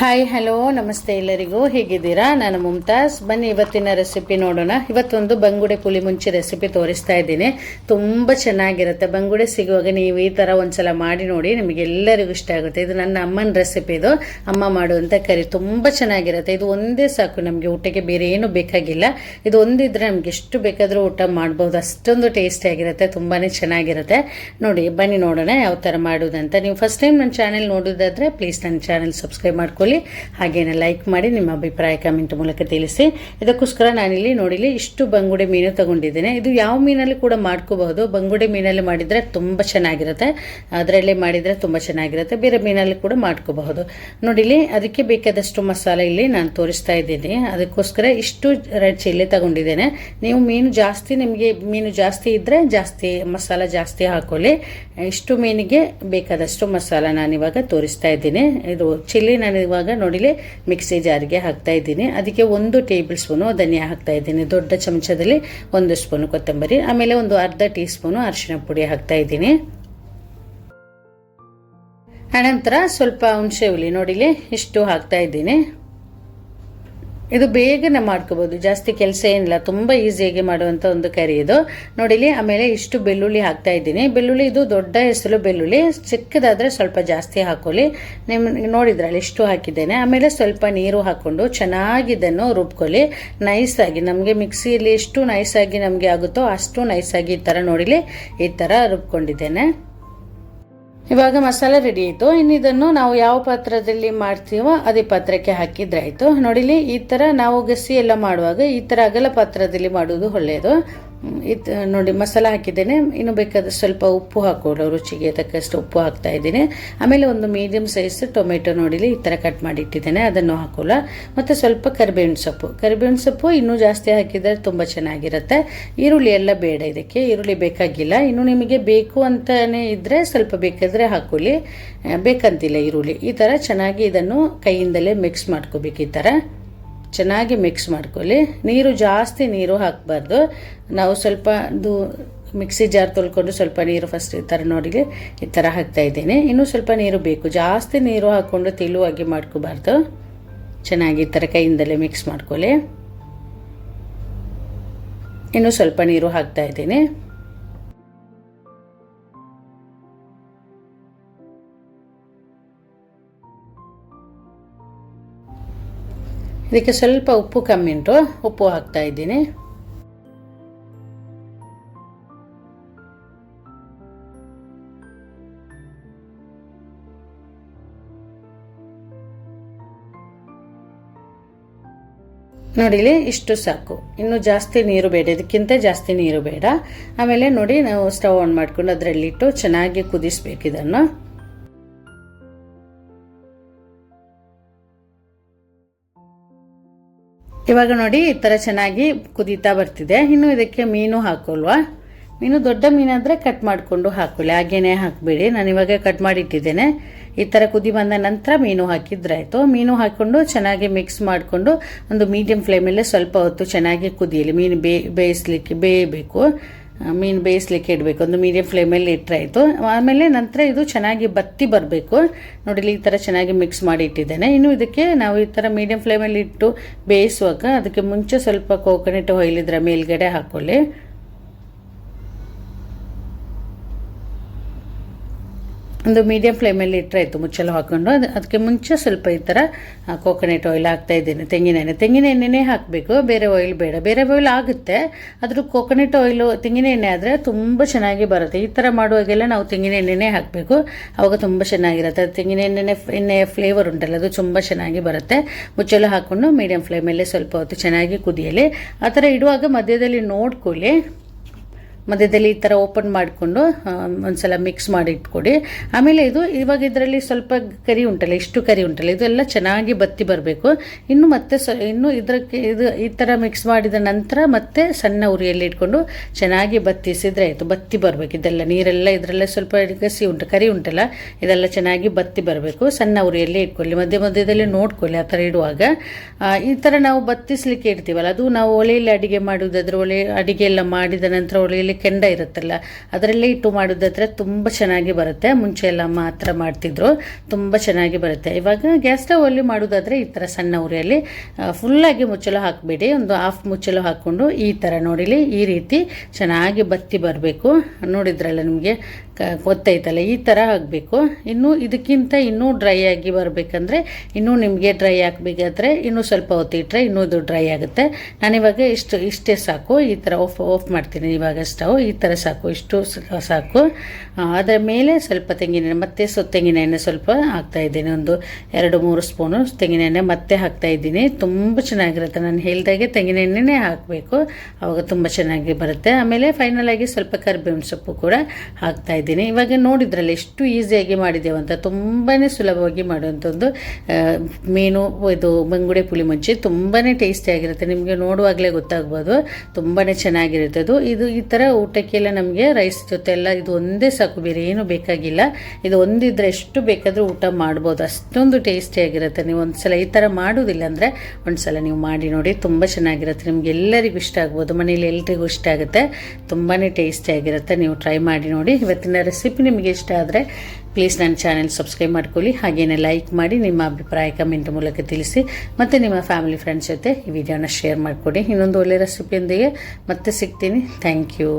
Hi hello ನಮಸ್ತೆ ಎಲ್ಲರಿಗೂ ಹೇಗಿದ್ದೀರಾ. ನಾನು ಮುಮ್ತಾಜ್. ಬನ್ನಿ ಇವತ್ತಿನ ರೆಸಿಪಿ ನೋಡೋಣ. ಇವತ್ತೊಂದು ಬಂಗುಡೆ ಪುಳಿ ಮುಂಚಿ ರೆಸಿಪಿ ತೋರಿಸ್ತಾ ಇದ್ದೀನಿ. ತುಂಬ ಚೆನ್ನಾಗಿರುತ್ತೆ. ಬಂಗುಡೆ ಸಿಗುವಾಗ ನೀವು ಈ ಥರ ಒಂದ್ಸಲ ಮಾಡಿ ನೋಡಿ, ನಿಮಗೆಲ್ಲರಿಗೂ ಇಷ್ಟ ಆಗುತ್ತೆ. ಇದು ನನ್ನ ಅಮ್ಮನ ರೆಸಿಪಿ. ಇದು ಅಮ್ಮ ಮಾಡುವಂಥ ಕರಿ ತುಂಬ ಚೆನ್ನಾಗಿರುತ್ತೆ. ಇದು ಒಂದೇ ಸಾಕು ನಮಗೆ ಊಟಕ್ಕೆ, ಬೇರೆ ಏನು ಬೇಕಾಗಿಲ್ಲ. ಇದು ಒಂದಿದ್ರೆ ನಮ್ಗೆ ಎಷ್ಟು ಬೇಕಾದರೂ ಊಟ ಮಾಡ್ಬೋದು. ಅಷ್ಟೊಂದು ಟೇಸ್ಟಿಯಾಗಿರುತ್ತೆ, ತುಂಬಾ ಚೆನ್ನಾಗಿರುತ್ತೆ. ನೋಡಿ ಬನ್ನಿ ನೋಡೋಣ ಯಾವ ಥರ ಮಾಡೋದಂತ. ನೀವು ಫಸ್ಟ್ ಟೈಮ್ ನನ್ನ ಚಾನೆಲ್ ನೋಡೋದಾದರೆ ಪ್ಲೀಸ್ ನನ್ನ ಚಾನೆಲ್ ಸಬ್ಸ್ಕ್ರೈಬ್ ಮಾಡ್ಕೊಳ್ಳಿ. ಹಾಗೇನೆ ಲೈಕ್ ಮಾಡಿ, ನಿಮ್ಮ ಅಭಿಪ್ರಾಯ ಕಮೆಂಟ್ ಮೂಲಕ ತಿಳಿಸಿ. ಇದಕ್ಕೋಸ್ಕರ ನಾನಿಲ್ಲಿ ನೋಡಿಲಿ ಇಷ್ಟು ಬಂಗುಡೆ ಮೀನು ತಗೊಂಡಿದ್ದೇನೆ. ಇದು ಯಾವ ಮೀನಲ್ಲಿ ಕೂಡ ಮಾಡ್ಕೋಬಹುದು. ಬಂಗುಡೆ ಮೀನಲ್ಲಿ ಮಾಡಿದರೆ ತುಂಬ ಚೆನ್ನಾಗಿರುತ್ತೆ, ಅದರಲ್ಲೇ ಮಾಡಿದರೆ ತುಂಬ ಚೆನ್ನಾಗಿರುತ್ತೆ. ಬೇರೆ ಮೀನಲ್ಲಿ ಕೂಡ ಮಾಡ್ಕೋಬಹುದು. ನೋಡಿಲಿ ಅದಕ್ಕೆ ಬೇಕಾದಷ್ಟು ಮಸಾಲೆ ಇಲ್ಲಿ ನಾನು ತೋರಿಸ್ತಾ ಇದ್ದೀನಿ. ಅದಕ್ಕೋಸ್ಕರ ಇಷ್ಟು ರೆಡ್ ಚಿಲ್ಲಿ ತಗೊಂಡಿದ್ದೇನೆ. ನೀವು ನಿಮಗೆ ಮೀನು ಜಾಸ್ತಿ ಇದ್ದರೆ ಜಾಸ್ತಿ ಮಸಾಲ ಜಾಸ್ತಿ ಹಾಕೊಳ್ಳಿ. ಇಷ್ಟು ಮೀನಿಗೆ ಬೇಕಾದಷ್ಟು ಮಸಾಲ ನಾನಿವಾಗ ತೋರಿಸ್ತಾ ಇದ್ದೀನಿ. ಇದು ಚಿಲ್ಲಿ ನಾನು ಇವಾಗ ನೋಡಿಲಿ ಮಿಕ್ಸಿ ಜಾರಿಗೆ ಹಾಕ್ತಾ ಇದ್ದೀನಿ. ಅದಕ್ಕೆ 1 ಟೇಬಲ್ ಸ್ಪೂನು ಧನಿಯಾ ಹಾಕ್ತಾ ಇದ್ದೀನಿ. ದೊಡ್ಡ ಚಮಚದಲ್ಲಿ 1 ಸ್ಪೂನು ಕೊತ್ತಂಬರಿ, ಆಮೇಲೆ ಒಂದು ಅರ್ಧ ಟೀ ಸ್ಪೂನು ಅರಿಶಿನ ಪುಡಿ ಹಾಕ್ತಾ ಇದ್ದೀನಿ. ಅನಂತರ ಸ್ವಲ್ಪ ಹುಣಸೆ ಹುಳಿ ನೋಡಿಲಿ ಇಷ್ಟು ಹಾಕ್ತಾ ಇದ್ದೀನಿ. ಇದು ಬೇಗನೆ ಮಾಡ್ಕೋಬಹುದು, ಜಾಸ್ತಿ ಕೆಲಸ ಏನಿಲ್ಲ, ತುಂಬ ಈಸಿಯಾಗಿ ಮಾಡುವಂಥ ಒಂದು ಕರಿ ಇದು. ನೋಡಿಲಿ ಆಮೇಲೆ ಇಷ್ಟು ಬೆಳ್ಳುಳ್ಳಿ ಹಾಕ್ತಾ ಇದ್ದೀನಿ. ಬೆಳ್ಳುಳ್ಳಿ ಇದು ದೊಡ್ಡ ಹೆಸರು ಬೆಳ್ಳುಳ್ಳಿ, ಚಿಕ್ಕದಾದರೆ ಸ್ವಲ್ಪ ಜಾಸ್ತಿ ಹಾಕೊಳ್ಳಿ. ನಿಮ್ಗೆ ನೋಡಿದ್ರಲ್ಲಿ ಇಷ್ಟು ಹಾಕಿದ್ದೇನೆ. ಆಮೇಲೆ ಸ್ವಲ್ಪ ನೀರು ಹಾಕ್ಕೊಂಡು ಚೆನ್ನಾಗಿ ಇದನ್ನು ರುಬ್ಕೊಳ್ಳಿ ನೈಸಾಗಿ. ನಮಗೆ ಮಿಕ್ಸಿಯಲ್ಲಿ ಎಷ್ಟು ನೈಸಾಗಿ ನಮಗೆ ಆಗುತ್ತೋ ಅಷ್ಟು ನೈಸಾಗಿ ಈ ಥರ ನೋಡಿಲಿ ಈ ಥರ ರುಬ್ಕೊಂಡಿದ್ದೇನೆ. ಇವಾಗ ಮಸಾಲೆ ರೆಡಿ ಆಯಿತು. ಇನ್ನು ಇದನ್ನು ನಾವು ಯಾವ ಪಾತ್ರದಲ್ಲಿ ಮಾಡ್ತೀವೋ ಅದೇ ಪಾತ್ರಕ್ಕೆ ಹಾಕಿದ್ರೆ ಆಯಿತು. ನೋಡಿಲಿ ಈ ಥರ ನಾವು ಗಸಿ ಎಲ್ಲ ಮಾಡುವಾಗ ಈ ಥರ ಅಗಲ ಪಾತ್ರದಲ್ಲಿ ಮಾಡುವುದು ಒಳ್ಳೆಯದು. ನೋಡಿ ಮಸಾಲ ಹಾಕಿದ್ದೇನೆ. ಇನ್ನು ಬೇಕಾದ ಸ್ವಲ್ಪ ಉಪ್ಪು ಹಾಕೋಳು, ರುಚಿಗೆ ತಕ್ಕಷ್ಟು ಉಪ್ಪು ಹಾಕ್ತಾ ಇದ್ದೀನಿ. ಆಮೇಲೆ ಒಂದು ಮೀಡಿಯಂ ಸೈಜ್ ಟೊಮೆಟೊ ನೋಡಿಲಿ ಈ ಥರ ಕಟ್ ಮಾಡಿ ಇಟ್ಟಿದ್ದೇನೆ, ಅದನ್ನು ಹಾಕೋಲ್ಲ. ಮತ್ತು ಸ್ವಲ್ಪ ಕರಿಬೇವಿನ ಸೊಪ್ಪು ಇನ್ನೂ ಜಾಸ್ತಿ ಹಾಕಿದರೆ ತುಂಬ ಚೆನ್ನಾಗಿರುತ್ತೆ. ಈರುಳ್ಳಿ ಎಲ್ಲ ಬೇಡ, ಇದಕ್ಕೆ ಈರುಳ್ಳಿ ಬೇಕಾಗಿಲ್ಲ. ಇನ್ನು ನಿಮಗೆ ಬೇಕು ಅಂತಲೇ ಇದ್ದರೆ ಸ್ವಲ್ಪ ಬೇಕಾದರೆ ಹಾಕೊಳ್ಳಿ, ಬೇಕಂತಿಲ್ಲ ಈರುಳ್ಳಿ. ಈ ಥರ ಚೆನ್ನಾಗಿ ಇದನ್ನು ಕೈಯಿಂದಲೇ ಮಿಕ್ಸ್ ಮಾಡ್ಕೋಬೇಕು. ಈ ಥರ ಚೆನ್ನಾಗಿ ಮಿಕ್ಸ್ ಮಾಡ್ಕೊಳ್ಳಿ. ಜಾಸ್ತಿ ನೀರು ಹಾಕಬಾರ್ದು. ನಾವು ಸ್ವಲ್ಪ ಮಿಕ್ಸಿ ಜಾರ್ ತೊಳ್ಕೊಂಡು ಸ್ವಲ್ಪ ನೀರು ಫಸ್ಟ್ ಈ ಥರ ನೋಡಿ ಈ ಥರ ಹಾಕ್ತಾ ಇದ್ದೀನಿ. ಇನ್ನೂ ಸ್ವಲ್ಪ ನೀರು ಬೇಕು, ಜಾಸ್ತಿ ನೀರು ಹಾಕ್ಕೊಂಡು ತೆಳುವಾಗಿ ಮಾಡ್ಕೋಬಾರ್ದು. ಚೆನ್ನಾಗಿ ಈ ಥರ ಕೈಯಿಂದಲೇ ಮಿಕ್ಸ್ ಮಾಡ್ಕೊಳ್ಳಿ. ಇನ್ನೂ ಸ್ವಲ್ಪ ನೀರು ಹಾಕ್ತಾ ಇದ್ದೀನಿ. ಇದಕ್ಕೆ ಸ್ವಲ್ಪ ಉಪ್ಪು ಕಮ್ಮಿ ಉಂಟು, ಉಪ್ಪು ಹಾಕ್ತಾ ಇದ್ದೀನಿ. ನೋಡಿಲಿ ಇಷ್ಟು ಸಾಕು, ಇನ್ನು ಜಾಸ್ತಿ ನೀರು ಬೇಡ, ಇದಕ್ಕಿಂತ ಜಾಸ್ತಿ ನೀರು ಬೇಡ. ಆಮೇಲೆ ನೋಡಿ ನಾವು ಸ್ಟವ್ ಆನ್ ಮಾಡ್ಕೊಂಡು ಅದರಲ್ಲಿಟ್ಟು ಚೆನ್ನಾಗಿ ಕುದಿಸ್ಬೇಕು ಇದನ್ನು. ಇವಾಗ ನೋಡಿ ಈ ಥರ ಚೆನ್ನಾಗಿ ಕುದೀತಾ ಬರ್ತಿದೆ. ಇನ್ನು ಇದಕ್ಕೆ ಮೀನು ಹಾಕೋಲ್ವಾ. ಮೀನು ದೊಡ್ಡ ಮೀನಾದರೆ ಕಟ್ ಮಾಡಿಕೊಂಡು ಹಾಕೊಳ್ಳಿ, ಹಾಗೇನೆ ಹಾಕಬೇಡಿ. ನಾನು ಇವಾಗ ಕಟ್ ಮಾಡಿ ಇಟ್ಟಿದ್ದೇನೆ. ಈ ಥರ ಕುದಿ ಬಂದ ನಂತರ ಮೀನು ಹಾಕಿದ್ರಾಯ್ತು. ಮೀನು ಹಾಕ್ಕೊಂಡು ಚೆನ್ನಾಗಿ ಮಿಕ್ಸ್ ಮಾಡಿಕೊಂಡು ಒಂದು ಮೀಡಿಯಂ ಫ್ಲೇಮಲ್ಲೇ ಸ್ವಲ್ಪ ಹೊತ್ತು ಚೆನ್ನಾಗಿ ಕುದಿಯಲಿ. ಮೀನು ಬೇಯಬೇಕು. ಮೀನು ಬೇಯಿಸ್ಲಿಕ್ಕೆ ಇಡಬೇಕು. ಒಂದು ಮೀಡಿಯಂ ಫ್ಲೇಮಲ್ಲಿ ಇಟ್ಟರಾಯಿತು. ಆಮೇಲೆ ನಂತರ ಇದು ಚೆನ್ನಾಗಿ ಬತ್ತಿ ಬರಬೇಕು. ನೋಡಿಲಿ ಈ ಥರ ಚೆನ್ನಾಗಿ ಮಿಕ್ಸ್ ಮಾಡಿ ಇಟ್ಟಿದ್ದೇನೆ. ಇನ್ನು ಇದಕ್ಕೆ ನಾವು ಈ ಥರ ಮೀಡಿಯಂ ಫ್ಲೇಮಲ್ಲಿ ಇಟ್ಟು ಬೇಯಿಸುವಾಗ ಅದಕ್ಕೆ ಮುಂಚೆ ಸ್ವಲ್ಪ ಕೋಕೋನಟ್ ಆಯಿಲ್ ಇದರ ಮೇಲ್ಗಡೆ ಹಾಕೊಳ್ಳಿ. ಒಂದು ಮೀಡಿಯಂ ಫ್ಲೇಮಲ್ಲಿ ಇಟ್ಟರಾಯಿತು ಮುಚ್ಚಲು ಹಾಕ್ಕೊಂಡು. ಅದಕ್ಕೆ ಮುಂಚೆ ಸ್ವಲ್ಪ ಈ ಥರ ಕೋಕೋನಟ್ ಆಯಿಲ್ ಹಾಕ್ತಾ ಇದ್ದೀನಿ. ತೆಂಗಿನ ಎಣ್ಣೆನೇ ಹಾಕಬೇಕು, ಬೇರೆ ಆಯಿಲ್ ಬೇಡ. ಬೇರೆ ಆಯಿಲ್ ಆಗುತ್ತೆ, ಆದರೂ ಕೋಕೋನಟ್ ಆಯಿಲು ತೆಂಗಿನ ಎಣ್ಣೆ ಆದರೆ ತುಂಬ ಚೆನ್ನಾಗಿ ಬರುತ್ತೆ. ಈ ಥರ ಮಾಡುವಾಗೆಲ್ಲ ನಾವು ತೆಂಗಿನ ಎಣ್ಣೆನೇ ಹಾಕಬೇಕು, ಆವಾಗ ತುಂಬ ಚೆನ್ನಾಗಿರುತ್ತೆ. ತೆಂಗಿನ ಎಣ್ಣೆಯ ಫ್ಲೇವರ್ ಉಂಟಲ್ಲ, ಅದು ತುಂಬ ಚೆನ್ನಾಗಿ ಬರುತ್ತೆ. ಮುಚ್ಚಲು ಹಾಕ್ಕೊಂಡು ಮೀಡಿಯಂ ಫ್ಲೇಮಲ್ಲಿ ಸ್ವಲ್ಪ ಹೊತ್ತು ಚೆನ್ನಾಗಿ ಕುದಿಯಲಿ. ಆ ಥರ ಇಡುವಾಗ ಮಧ್ಯದಲ್ಲಿ ನೋಡ್ಕೊಳ್ಳಿ, ಮಧ್ಯದಲ್ಲಿ ಈ ಥರ ಓಪನ್ ಮಾಡಿಕೊಂಡು ಒಂದ್ಸಲ ಮಿಕ್ಸ್ ಮಾಡಿ ಇಟ್ಕೊಡಿ. ಆಮೇಲೆ ಇವಾಗ ಇದರಲ್ಲಿ ಸ್ವಲ್ಪ ಕರಿ ಉಂಟಲ್ಲ, ಇಷ್ಟು ಕರಿ ಉಂಟಲ್ಲ, ಇದೆಲ್ಲ ಚೆನ್ನಾಗಿ ಬತ್ತಿ ಬರಬೇಕು. ಇನ್ನು ಮತ್ತೆ ಈ ಥರ ಮಿಕ್ಸ್ ಮಾಡಿದ ನಂತರ ಮತ್ತೆ ಸಣ್ಣ ಉರಿಯಲ್ಲಿ ಇಟ್ಕೊಂಡು ಚೆನ್ನಾಗಿ ಬತ್ತಿಸಿದ್ರೆ ಆಯಿತು. ಬತ್ತಿ ಬರಬೇಕು ಇದೆಲ್ಲ, ನೀರೆಲ್ಲ ಇದರಲ್ಲೇ ಸ್ವಲ್ಪ ಕರಿ ಉಂಟಲ್ಲ, ಇದೆಲ್ಲ ಚೆನ್ನಾಗಿ ಬತ್ತಿ ಬರಬೇಕು. ಸಣ್ಣ ಉರಿಯಲ್ಲಿ ಇಟ್ಕೊಳ್ಳಿ, ಮಧ್ಯದಲ್ಲಿ ನೋಡ್ಕೊಳ್ಳಿ. ಆ ಥರ ಇಡುವಾಗ ಈ ಥರ ನಾವು ಬತ್ತಿಸ್ಲಿಕ್ಕೆ ಇಡ್ತೀವಲ್ಲ, ಅದು ನಾವು ಒಲೆಯಲ್ಲಿ ಅಡಿಗೆ ಮಾಡುವುದಾದ್ರೆ ಅಡಿಗೆ ಎಲ್ಲ ಮಾಡಿದ ನಂತರ ಒಲೆಯಲ್ಲಿ ಅದರಲ್ಲಿ ಕೆಂಡ ಇರುತ್ತಲ್ಲ ಅದರಲ್ಲೇ ಇಟ್ಟು ಮಾಡೋದಾದ್ರೆ ತುಂಬ ಚೆನ್ನಾಗಿ ಬರುತ್ತೆ. ಮುಂಚೆ ಎಲ್ಲ ಅಮ್ಮ ಆ ಥರ ಮಾಡ್ತಿದ್ರು, ತುಂಬ ಚೆನ್ನಾಗಿ ಬರುತ್ತೆ. ಇವಾಗ ಗ್ಯಾಸ್ ಸ್ಟವಲ್ಲಿ ಮಾಡೋದಾದರೆ ಈ ಥರ ಸಣ್ಣ ಉರಿಯಲ್ಲಿ ಫುಲ್ಲಾಗಿ ಮುಚ್ಚಲು ಹಾಕಬೇಡಿ, ಒಂದು ಹಾಫ್ ಮುಚ್ಚಲು ಹಾಕ್ಕೊಂಡು ಈ ಥರ ನೋಡಿಲಿ ಈ ರೀತಿ ಚೆನ್ನಾಗಿ ಬತ್ತಿ ಬರಬೇಕು. ನೋಡಿದ್ರಲ್ಲ ನಿಮಗೆ ಗೊತ್ತಾಯ್ತಲ್ಲ, ಈ ಥರ ಆಗಬೇಕು. ಇನ್ನೂ ಇದಕ್ಕಿಂತ ಇನ್ನೂ ಡ್ರೈ ಆಗಿ ಬರಬೇಕಂದ್ರೆ ಇನ್ನೂ ನಿಮಗೆ ಡ್ರೈ ಆಗಬೇಕಾದ್ರೆ ಇನ್ನೂ ಸ್ವಲ್ಪ ಹೊತ್ತಿಟ್ರೆ ಇನ್ನೂ ಇದು ಡ್ರೈ ಆಗುತ್ತೆ. ನಾನಿವಾಗ ಇಷ್ಟೇ ಸಾಕು, ಈ ಥರ ಆಫ್ ಮಾಡ್ತೀನಿ ಇವಾಗ ಸ್ಟವ್. ಈ ಥರ ಸಾಕು, ಇಷ್ಟು ಸಾಕು. ಅದರ ಮೇಲೆ ಸ್ವಲ್ಪ ತೆಂಗಿನೆಣ್ಣೆ ಮತ್ತೆ ತೆಂಗಿನ ಎಣ್ಣೆ ಸ್ವಲ್ಪ ಹಾಕ್ತಾಯಿದ್ದೀನಿ, ಒಂದು 2-3 ಸ್ಪೂನು ತೆಂಗಿನ ಎಣ್ಣೆ ಮತ್ತೆ ಹಾಕ್ತಾಯಿದ್ದೀನಿ. ತುಂಬ ಚೆನ್ನಾಗಿರುತ್ತೆ. ನಾನು ಹೇಳಿದಾಗೆ ತೆಂಗಿನ ಎಣ್ಣೆನೇ ಹಾಕಬೇಕು, ಆವಾಗ ತುಂಬ ಚೆನ್ನಾಗಿ ಬರುತ್ತೆ. ಆಮೇಲೆ ಫೈನಲಾಗಿ ಸ್ವಲ್ಪ ಕರಿಬೇವಿನ ಸೊಪ್ಪು ಕೂಡ ಹಾಕ್ತಾಯಿದ್ದೀನಿ. ಇವಾಗ ನೋಡಿದ್ರಲ್ಲ ಎಷ್ಟು ಈಸಿಯಾಗಿ ಮಾಡಿದ್ದೇವೆ ಅಂತ, ತುಂಬಾ ಸುಲಭವಾಗಿ ಮಾಡುವಂಥದ್ದು ಮೀನು ಇದು ಬಂಗುಡೆ ಪುಳಿ ಮುಚ್ಚಿ. ತುಂಬಾ ಟೇಸ್ಟಿಯಾಗಿರುತ್ತೆ, ನಿಮಗೆ ನೋಡುವಾಗಲೇ ಗೊತ್ತಾಗ್ಬೋದು, ತುಂಬಾ ಚೆನ್ನಾಗಿರುತ್ತೆ ಇದು. ಈ ಥರ ಊಟಕ್ಕೆಲ್ಲ ನಮಗೆ ರೈಸ್ ಜೊತೆ ಎಲ್ಲ ಇದು ಒಂದೇ ಸಾಕು, ಬೇರೆ ಏನು ಬೇಕಾಗಿಲ್ಲ. ಇದು ಒಂದಿದ್ರೆ ಎಷ್ಟು ಬೇಕಾದರೂ ಊಟ ಮಾಡ್ಬೋದು, ಅಷ್ಟೊಂದು ಟೇಸ್ಟಿಯಾಗಿರುತ್ತೆ. ನೀವು ಒಂದ್ಸಲ ಈ ಥರ ಮಾಡೋದಿಲ್ಲ ಅಂದರೆ ಒಂದ್ಸಲ ನೀವು ಮಾಡಿ ನೋಡಿ, ತುಂಬ ಚೆನ್ನಾಗಿರುತ್ತೆ. ನಿಮ್ಗೆ ಎಲ್ಲರಿಗೂ ಇಷ್ಟ ಆಗ್ಬೋದು, ಮನೇಲಿ ಎಲ್ರಿಗೂ ಇಷ್ಟ ಆಗುತ್ತೆ, ತುಂಬಾ ಟೇಸ್ಟಿಯಾಗಿರುತ್ತೆ. ನೀವು ಟ್ರೈ ಮಾಡಿ ನೋಡಿ. ಇವತ್ತಿನ ರೆಸಿಪಿ ನಿಮಗೆ ಇಷ್ಟ ಆದರೆ ಪ್ಲೀಸ್ ನನ್ನ ಚಾನೆಲ್ ಸಬ್ಸ್ಕ್ರೈಬ್ ಮಾಡ್ಕೊಳ್ಳಿ, ಹಾಗೇನೆ ಲೈಕ್ ಮಾಡಿ, ನಿಮ್ಮ ಅಭಿಪ್ರಾಯ ಕಮೆಂಟ್ ಮೂಲಕ ತಿಳಿಸಿ, ಮತ್ತು ನಿಮ್ಮ ಫ್ಯಾಮಿಲಿ ಫ್ರೆಂಡ್ಸ್ ಜೊತೆ ಈ ವಿಡಿಯೋನ ಶೇರ್ ಮಾಡಿಕೊಡಿ. ಇನ್ನೊಂದು ಒಳ್ಳೆ ರೆಸಿಪಿಯೊಂದಿಗೆ ಮತ್ತೆ ಸಿಗ್ತೀನಿ. Thank you.